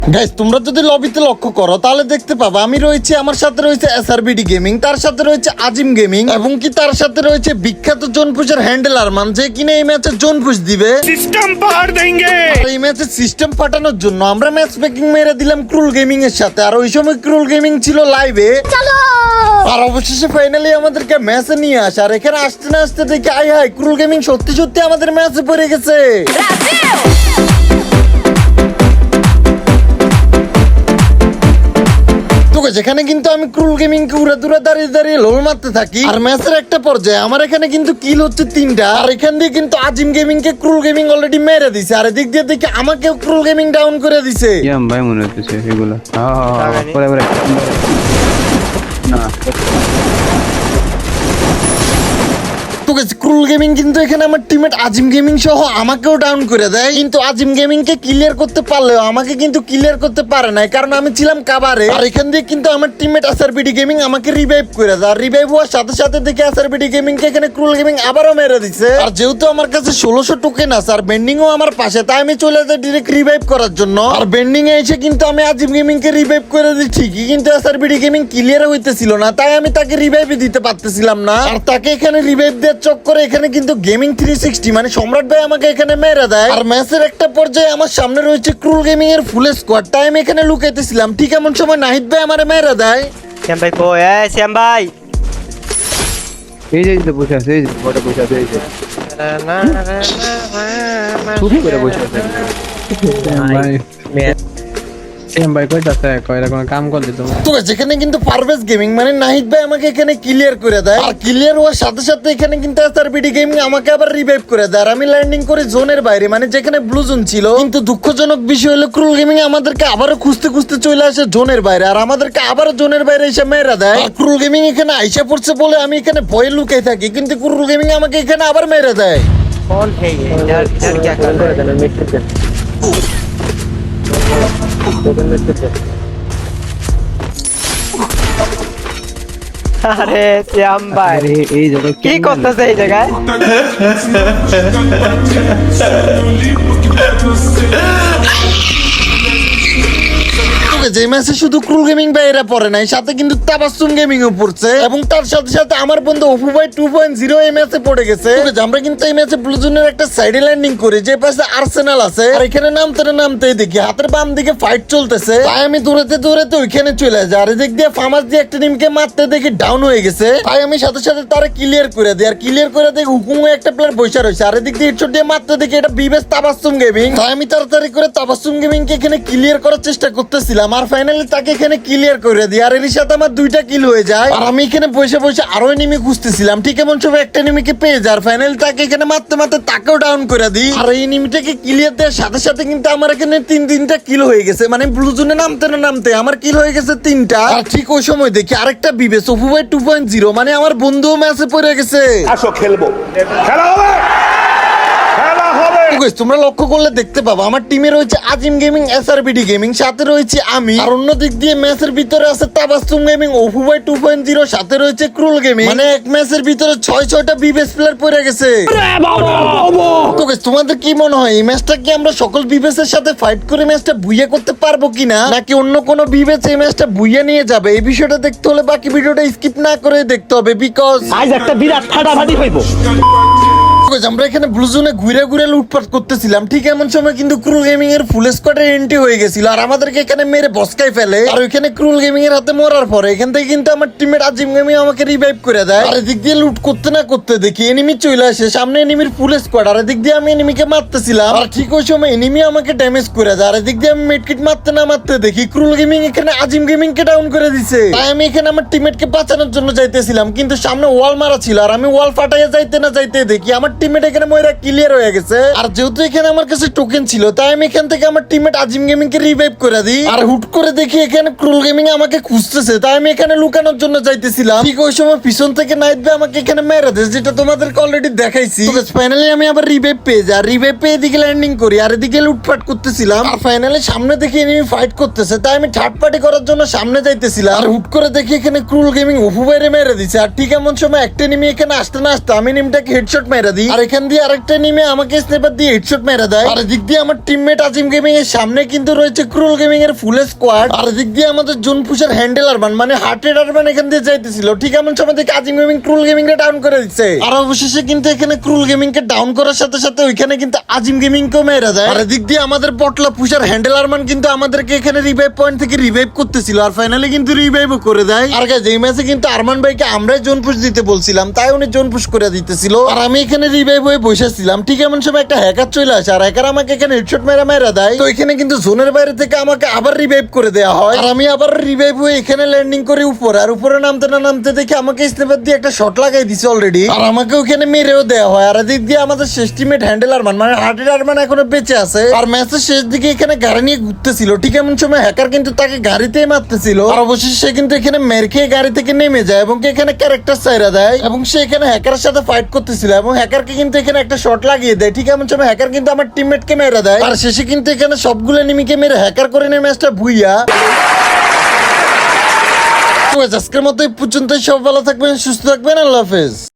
Guys তোমরা যদি লবিতে লক্ষ্য করো তাহলে দেখতে পাবা আমি রয়েছে, আমার সাথে রয়েছে এসআরবিডি গেমিং, তার সাথে রয়েছে আজিম গেমিং এবং কি তার সাথে রয়েছে বিখ্যাত জোনপুশের হ্যান্ডেল আরমান, যে কিনা এই ম্যাচে জোনপুশ দিবে, সিস্টেম পার দেंगे। আর এই ম্যাচে সিস্টেম ফাটানোর জন্য আমরা ম্যাচ মেকিং মেরে দিলাম ক্রুল গেমিং এর সাথে। আর ওই সময় ক্রুল গেমিং ছিল লাইভে, আর অবশেষে ফাইনালি আমাদেরকে ম্যাচে নিয়ে আসে। আর এখানে আসতে না আসতে দেখি আই হাই ক্রুল গেমিং সত্যি সত্যি আমাদের ম্যাচে পড়ে গেছে। যেখানে কিন্তু আমি ক্রুল গেমিং কে উড়ে দূরে দাঁড়িয়ে দাঁড়িয়ে লোল মারতে থাকি, আর ম্যাচের একটা পর্যায়ে আমার এখানে কিন্তু কিল হচ্ছে 3টা, আর এখান দিয়ে কিন্তু আজিম গেমিং কে ক্রুল গেমিং অলরেডি মেরে দিছে। আর এদিক দিয়ে দেখি আমাকেও ক্রুল গেমিং ডাউন করে দিছে। ইয়াম ভাই মনে হচ্ছে এগুলো পরে পরে না ক্রুল গেমিং কিন্তু এখানে আমার টিমমেট আজিম গেমিং সহ আমাকেও ডাউন করে দেয়, কিন্তু আজিম গেমিং কে ক্লিয়ার করতে পারলেও আমাকে কিন্তু ক্লিয়ার করতে পারে নাই, কারণ আমি ছিলাম কাভারে। আর এখান দিয়ে কিন্তু আমার টিমমেট এসআরবিডি গেমিং আমাকে রিভাইভ করে দেয়। আর রিভাইভ হওয়ার সাথে সাথে দেখে এসআরবিডি গেমিং কে এখানে ক্রুল গেমিং আবারও মেরে দিছে। আর যেহেতু আমার কাছে 1600 টোকেন আছে আর বেন্ডিং ও আমার পাশে, তাই আমি চলে যাই ডিরেক্ট রিভাইভ করার জন্য। আর বেন্ডিং এ এসে কিন্তু আমি আজিম গেমিং কে রিভাইভ করে দিই ঠিকই, কিন্তু এসআরবিডি গেমিং ক্লিয়ার হইতেছিল না, তাই আমি তাকে রিভাইভ দিতে পারতেছিলাম না। আর তাকে এখানে রিভাইভ দেওয়ার চক্করে এখানে কিন্তু গেমিং 360 মানে সম্রাট ভাই আমাকে এখানে মেরে দেয়। আর ম্যাচের একটা পর্যায়ে আমার সামনে রয়েছে ক্রুল গেমিং এর ফুল স্কোয়াড, তাই আমি এখানে লুকাইতেছিলাম, ঠিক এমন সময় নাহিদ ভাই আমারে মেরে দেয়। শ্যাম ভাই কো শ্যাম ভাই এই যে বসে আছে, এই যে বড় বসে আছে, এই যে চুপ করে বসে আছে ভাই। শ্যাম ভাই কই যাচ্ছে, কয়রা কোন কাম করে দিত তো যেখানে কিন্তু পারভেজ গেমিং মানে নাহিদ ভাই আমাকে এখানে ক্লিয়ার করে দেয়। আর ক্লিয়ার হওয়ার সাথে সাথে এখানে কিন্তু এসআরবিডি গেমিং আমাকে আবার রিভাইভ করে দেয়। আর আমি ল্যান্ডিং করি জোনের বাইরে, মানে যেখানে ব্লু জোন ছিল। কিন্তু দুঃখজনক বিষয় হলো ক্রুল গেমিং আমাদেরকে আবারও খুঁজতে খুঁজতে চলে আসে জোনের বাইরে, আর আমাদেরকে আবারও জোনের বাইরে এসে মেরে দেয়। আর ক্রুল গেমিং এখানে আইসা পড়ছে বলে আমি এখানে ভয়ে লুকাই থাকি, কিন্তু ক্রুল গেমিং আমাকে এখানে আবার মেরে দেয়। कौन है ये इधर इधर क्या कर रहा है আরে শ্যাম ভাই এই জায়গায় কি করতেছে এই জায়গায়? যে ম্যাচে শুধু ক্রুল গেমিং বাইরে পড়ে নাই, সাথে কিন্তু তাবাসসুম গেমিং ও পড়ছে, এবং তার সাথে সাথে আমার বন্ধু অপু ভাই 2.0 এই ম্যাচে পড়ে গেছে। আমরা কিন্তু এই ম্যাচে ব্লু জোনের একটা সাইডে ল্যান্ডিং করি, যে পাশে আর্সেনাল আছে, আর এখানে নামতে দেখি হাতের বাম দিকে ফাইট চলতেছে, তাই আমি দৌড়াতে দৌড়াতে ওইখানে চলে যাই। আর এদিক দিয়ে ফার্মাস দিয়ে একটা টিমকে মারতে দেখি ডাউন হয়ে গেছে, তাই আমি সাথে সাথে তারা ক্লিয়ার করে দিই। আর ক্লিয়ার করে দেখি হুকুমে একটা প্লেয়ার বসে রয়েছে, আর এদিক দিয়ে হেডশট দিয়ে মারতে দেখি এটা বিবেস তাবাসসুম গেমিং, তাই আমি তাড়াতাড়ি করে তাবাসসুম গেমিং কে এখানে ক্লিয়ার করার চেষ্টা করতেছিলাম। আর ফাইনালি তাকে এখানে ক্লিয়ার করে দিই, আর এর সাথে আমার 2টা কিল হয়ে যায়। আর আমি এখানে বসে বসে আরো এনিমি খুঁজতেছিলাম, ঠিক এমন সময় একটা এনিমিকে পেয়ে যায়। আর ফাইনালি তাকে এখানে মারতে মারতে তাকেও ডাউন করে দিই। আর এই এনিমিটাকে ক্লিয়ার দেওয়ার সাথে সাথে কিন্তু আমার এখানে 3টা কিল হয়ে গেছে, মানে ব্লু জোনে নামতে আমার কিল হয়ে গেছে 3টা। আর ঠিক ওই সময় দেখি আরেকটা বিবেস অপু ভাই 2.0 মানে আমার বন্ধুও ম্যাচে পড়ে গেছে। আসো খেলবো, খেলা হবে, খেলা হবে। তোমরা লক্ষ্য করলে দেখতে পাবো আমার টিমে রয়েছে আজিম গেমিং, এসআরবিডি গেমিং, সাথে রয়েছে আমি, আর অন্য দিক দিয়ে ম্যাচের ভিতরে আছে তাবাসসুম গেমিং, অপু ভাই 2.0, সাথে রয়েছে ক্রুল গেমিং, মানে এক ম্যাচের ভিতরে 6টা বিবেস প্লেয়ার পড়ে গেছে। তোমাদের কি মনে হয় এই ম্যাচটা কি আমরা সকল বিবেসের সাথে ফাইট করে ম্যাচটা বুইয়া করতে পারবো কিনা, নাকি অন্য কোনো বিবেস এই ম্যাচটা বুইয়া নিয়ে যাবে? এই বিষয়টা দেখতে হলে বাকি ভিডিওটা স্কিপ না করে দেখতে হবে, বিকজ আজ একটা বিরাট ফাটাফাটি হইব। আমরা এখানে ব্লু জোনে ঘুরে ঘুরে লুটপাট করতেছিলাম, ঠিক এমন সময় কিন্তু ক্রুল গেমিং এর ফুল স্কোয়াডের এন্ট্রি হয়ে গেছিল, আর আমাদেরকে এখানে মেরে বসকাই ফেলে। আর ওইখানে ক্রুল গেমিং এর হাতে মরার পরে এখান থেকে কিন্তু আমার টিমমেট আজিম গেমিং আমাকে রিভাইভ করে দেয়। আর এদিক দিয়ে লুট করতে না করতে দেখি এনিমি চলে আসে, সামনে এনিমির ফুল স্কোয়াড, আর এদিক দিয়ে আমি এনিমিকে মারতেছিলাম, আর ঠিক ওই সময় এনিমি আমাকে ড্যামেজ করে দেয়। আর এদিক দিয়ে আমি মেডকিট মারতে না মারতে দেখি ক্রুল গেমিং এখানে আজিম গেমিং কে ডাউন করে দিছে, তাই আমি এখানে আমার টিমমেটকে বাঁচানোর জন্য যাইতেছিলাম, কিন্তু সামনে ওয়াল মারা ছিল, আর আমি ওয়াল ফাটাইয়া যাইতে না যাইতে দেখি আমার টিমমেট এখানে ময়রা ক্লিয়ার হয়ে গেছে। আর যেহেতু এখানে আমার কাছে টোকেন ছিল, তাই আমি এখান থেকে আমার টিমমেট আজিম গেমিং কে রিভাইভ করে দিই। আর হুট করে দেখি এখানে ক্রুল গেমিং আমাকে খুঁজতেছে, তাই আমি এখানে লুকানোর জন্য যাইতেছিলাম, ঠিক ওই সময় পিছন থেকে নাইট ভাই আমাকে এখানে মেরে দেয়, যেটা তোমাদেরকে অলরেডি দেখাইছি। ফাইনালি আমি আবার রিভাইভ পেয়ে যাই, রিভাইভ পেয়ে এদিকে ল্যান্ডিং করি, আর এদিকে লুটপাট করতেছিলাম। আর ফাইনালি সামনে দেখি এনিমি ফাইট করতেছে, তাই আমি থার্ড পার্টি করার জন্য সামনে যাইতেছিলাম। আর হুট করে দেখি এখানে ক্রুল গেমিং অপু ভাইরে মেরে দিছে, আর ঠিক এমন সময় একটা এনিমি এখানে আসতে না আসতে আমি এনিমিটাকে হেডশট মেরে দিই। আর এখান দিয়ে আরেকটা নিমে আমাকে স্নাইপার দিয়ে হেডশট মেরে দেয়। আর এদিক দিয়ে আমার টিমমেট আজিম গেমিং এর সামনে কিন্তু রয়েছে ক্রুল গেমিং এর ফুল স্কোয়াড। আর এদিক দিয়ে আমাদের জোন পুষার হ্যান্ডেল আরমান মানে হার্টেড আরমান এখান দিয়ে যাইতেছিল। ঠিক এমন সময় থেকে আজিম গেমিং ক্রুল গেমিং কে ডাউন করে দিচ্ছে। আর অবশেষে কিন্তু এখানে ক্রুল গেমিং কে ডাউন করার সাথে সাথে ওইখানে কিন্তু আজিম গেমিং কেও মেরে দেয়। আর এদিক দিয়ে আমাদের পটলা পুষার হ্যান্ডেল আরমান কিন্তু আমাদেরকে এখানে রিভাইভ পয়েন্ট থেকে রিভাইভ করতেছিল। আর ফাইনালি কিন্তু রিভাইভও করে দেয়। আর গাইস এই ম্যাচে কিন্তু আরমান ভাইকে আমরাই জোন পুশ দিতে বলছিলাম, তাই উনি জোন পুশ করে দিতেছিল। আর আমি এখানে রিভাইভ হয়ে বসেছিলাম। ঠিক এমন সময় একটা হ্যাকার চলে আসে। আর হ্যাকার আমাকে এখানে হেডশট মেরা দেয়। তো এখানে কিন্তু জোনের বাইরে থেকে আমাকে আবার রিভাইভ করে দেওয়া হয়। আর আমি আবার রিভাইভ হয়ে এখানে ল্যান্ডিং করি উপরে। আর উপরে নামতে না নামতে দেখে আমাকে স্নাইপার দিয়ে একটা শট লাগাই দিছে অলরেডি। আর আমাকে ওখানে মেরেও দেওয়া হয়। আর এদিক দিয়ে আমাদের শেষ টিমমেট হ্যান্ডেল আরমান মানে হার্টেড আরমান এখনো বেঁচে আছে। আর ম্যাচের শেষ দিকে এখানে গাড়ি নিয়ে ঘুরতেছিল। ঠিক এমন সময় হ্যাকার কিন্তু তাকে গাড়িতেই মারতেছিল। আর অবশেষে সে কিন্তু এখানে মেরে খেয়ে গাড়ি থেকে নেমে যায় এবং এখানে ক্যারেক্টার চাইরা দেয় এবং সে এখানে হ্যাকারের সাথে ফাইট করতেছিল এবং হ্যাকারকে কিন্তু এখানে একটা শট লাগিয়ে দেয়। ঠিক এমন সময় হ্যাকার কিন্তু আমার টিমমেটকে মেরে দেয়। আর শেষে কিন্তু এখানে সবগুলো এনিমিকে মেরে হ্যাকার করে নেয় ম্যাচটা ভুইয়া। তো আজকের মতো এই পর্যন্তই। সব ভালো থাকবেন, সুস্থ থাকবেন, আল্লাহ হাফেজ।